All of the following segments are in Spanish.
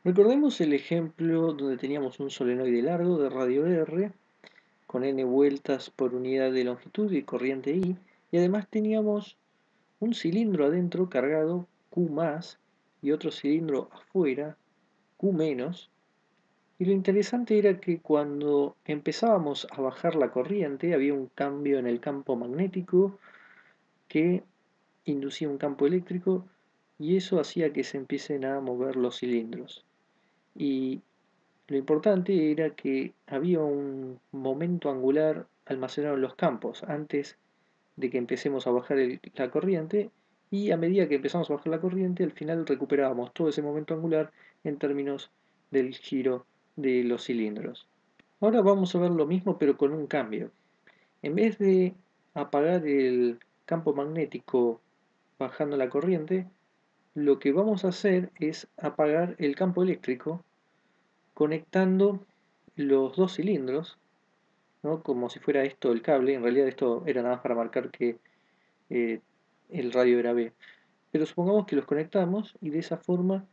Recordemos el ejemplo donde teníamos un solenoide largo de radio R con n vueltas por unidad de longitud y corriente I, y además teníamos un cilindro adentro cargado Q más y otro cilindro afuera Q menos. Y lo interesante era que cuando empezábamos a bajar la corriente había un cambio en el campo magnético que inducía un campo eléctrico y eso hacía que se empiecen a mover los cilindros. Y lo importante era que había un momento angular almacenado en los campos antes de que empecemos a bajar la corriente, y a medida que empezamos a bajar la corriente al final recuperábamos todo ese momento angular en términos del giro de los cilindros. Ahora vamos a ver lo mismo pero con un cambio. En vez de apagar el campo magnético bajando la corriente, lo que vamos a hacer es apagar el campo eléctrico conectando los dos cilindros, ¿no? Como si fuera esto el cable. En realidad esto era nada más para marcar que eh, el radio era B. Pero supongamos que los conectamos y de esa forma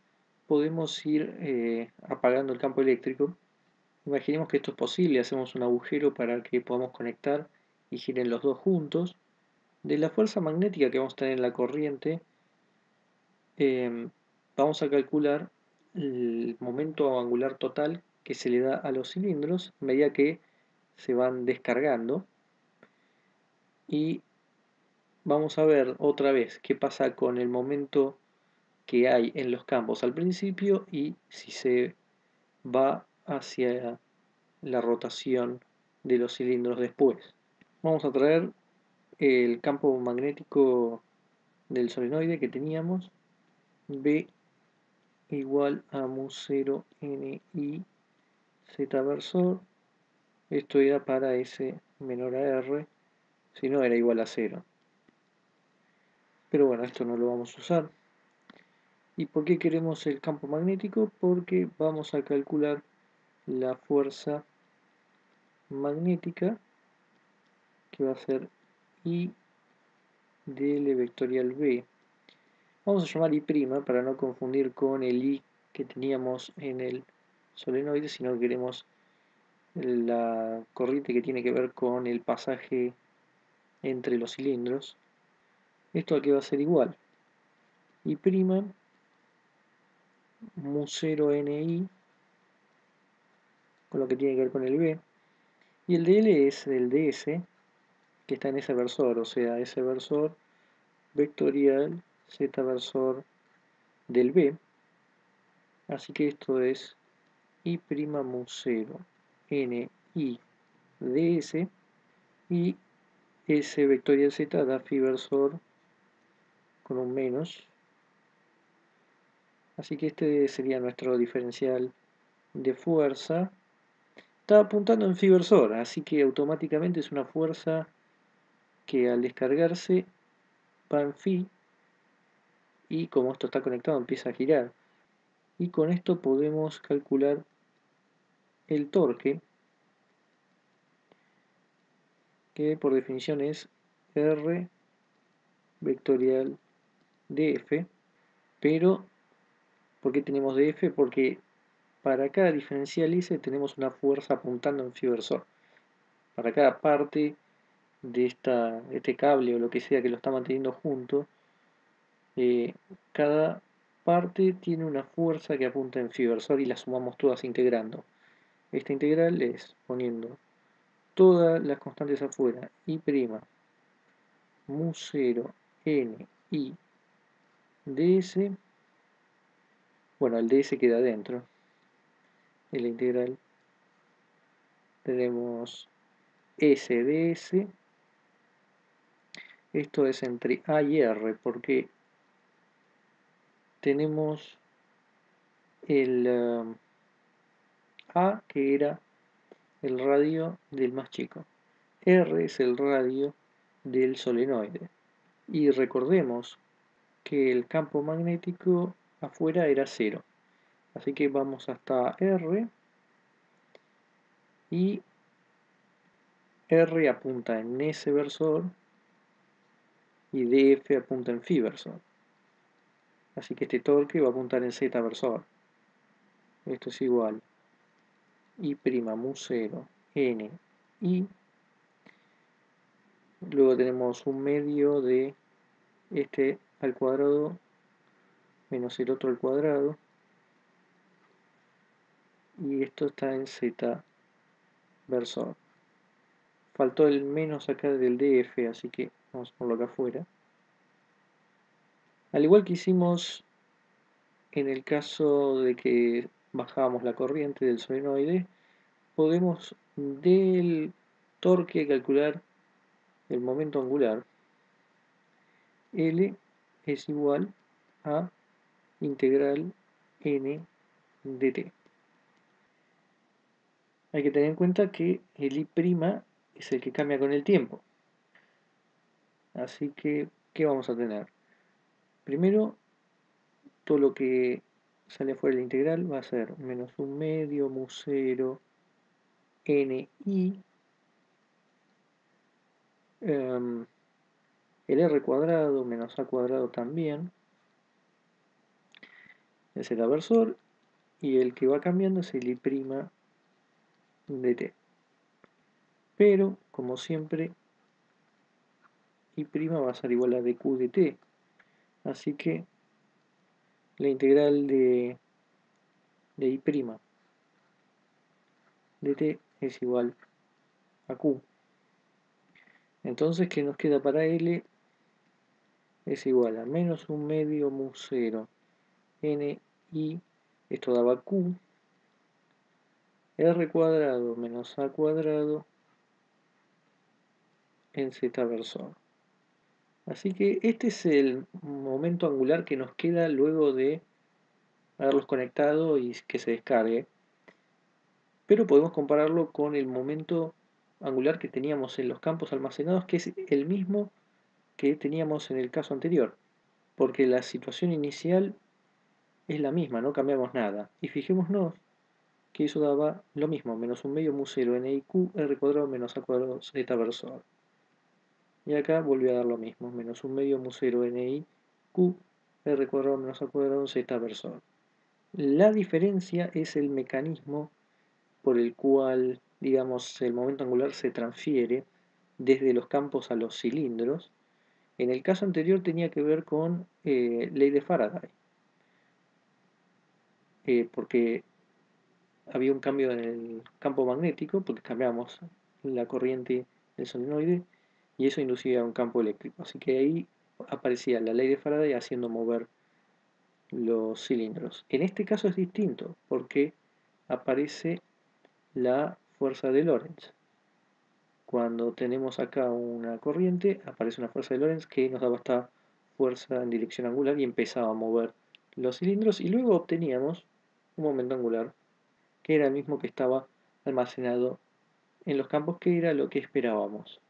podemos ir apagando el campo eléctrico. Imaginemos que esto es posible, hacemos un agujero para que podamos conectar y giren los dos juntos. De la fuerza magnética que vamos a tener en la corriente, vamos a calcular el momento angular total que se le da a los cilindros a medida que se van descargando, y vamos a ver otra vez qué pasa con el momento que hay en los campos al principio y si se va hacia la rotación de los cilindros después. Vamos a traer el campo magnético del solenoide que teníamos, B igual a mu 0 n i z versor. Esto era para S menor a R, si no era igual a 0. Pero bueno, esto no lo vamos a usar. ¿Y por qué queremos el campo magnético? Porque vamos a calcular la fuerza magnética, que va a ser I dl vectorial B. Vamos a llamar I' para no confundir con el I que teníamos en el solenoide, sino que queremos la corriente que tiene que ver con el pasaje entre los cilindros. Esto a qué va a ser igual: I' mu 0 ni, con lo que tiene que ver con el B, y el dl es el ds, que está en ese versor, o sea, ese versor vectorial z versor del B. Así que esto es I' mu 0 ni ds, y S vectorial z da phi versor con un menos. Así que este sería nuestro diferencial de fuerza. Está apuntando en phi versor, así que automáticamente es una fuerza que al descargarse va en phi, y como esto está conectado empieza a girar. Y con esto podemos calcular el torque, que por definición es R vectorial df. Pero ¿por qué tenemos df? Porque para cada diferencial S tenemos una fuerza apuntando en phi versor. Para cada parte de este cable o lo que sea que lo está manteniendo junto, cada parte tiene una fuerza que apunta en phi versor y las sumamos todas integrando. Esta integral es poniendo todas las constantes afuera: I' mu 0 n i ds. Bueno, el ds queda adentro. En la integral tenemos s ds. Esto es entre a y r, porque tenemos el a, que era el radio del más chico, r es el radio del solenoide, y recordemos que el campo magnético afuera era 0, así que vamos hasta R, y R apunta en S versor y DF apunta en phi versor, así que este torque va a apuntar en Z versor. Esto es igual I' mu 0 n I. Luego tenemos un medio de este al cuadrado menos el otro al cuadrado. Y esto está en z versor. Faltó el menos acá del df, así que vamos a ponerlo acá afuera. Al igual que hicimos en el caso de que bajábamos la corriente del solenoide, podemos del torque calcular el momento angular. L es igual a integral n dt. Hay que tener en cuenta que el I' es el que cambia con el tiempo. Así que, ¿qué vamos a tener? Primero, todo lo que sale fuera de la integral va a ser menos un medio mu 0 ni el r cuadrado menos a cuadrado también, el z versor, y el que va cambiando es el I' dt. Pero, como siempre, I' va a ser igual a dq dt. Así que la integral de I' dt es igual a q. Entonces, ¿qué nos queda para L? Es igual a menos un medio mu 0 ni, esto daba q, r cuadrado menos a cuadrado en z versor. Así que este es el momento angular que nos queda luego de haberlos conectado y que se descargue. Pero podemos compararlo con el momento angular que teníamos en los campos almacenados, que es el mismo que teníamos en el caso anterior, porque la situación inicial es la misma, no cambiamos nada. Y fijémonos que eso daba lo mismo, menos un medio mu 0 niq r cuadrado menos a cuadrado z versor. Y acá volvió a dar lo mismo, menos un medio mu 0 niq r cuadrado menos a cuadrado z versor. La diferencia es el mecanismo por el cual, digamos, el momento angular se transfiere desde los campos a los cilindros. En el caso anterior tenía que ver con ley de Faraday, porque había un cambio en el campo magnético, porque cambiamos la corriente del solenoide y eso inducía un campo eléctrico. Así que ahí aparecía la ley de Faraday haciendo mover los cilindros. En este caso es distinto, porque aparece la fuerza de Lorentz. Cuando tenemos acá una corriente, aparece una fuerza de Lorentz que nos daba esta fuerza en dirección angular y empezaba a mover los cilindros, y luego obteníamos un momento angular que era el mismo que estaba almacenado en los campos, que era lo que esperábamos.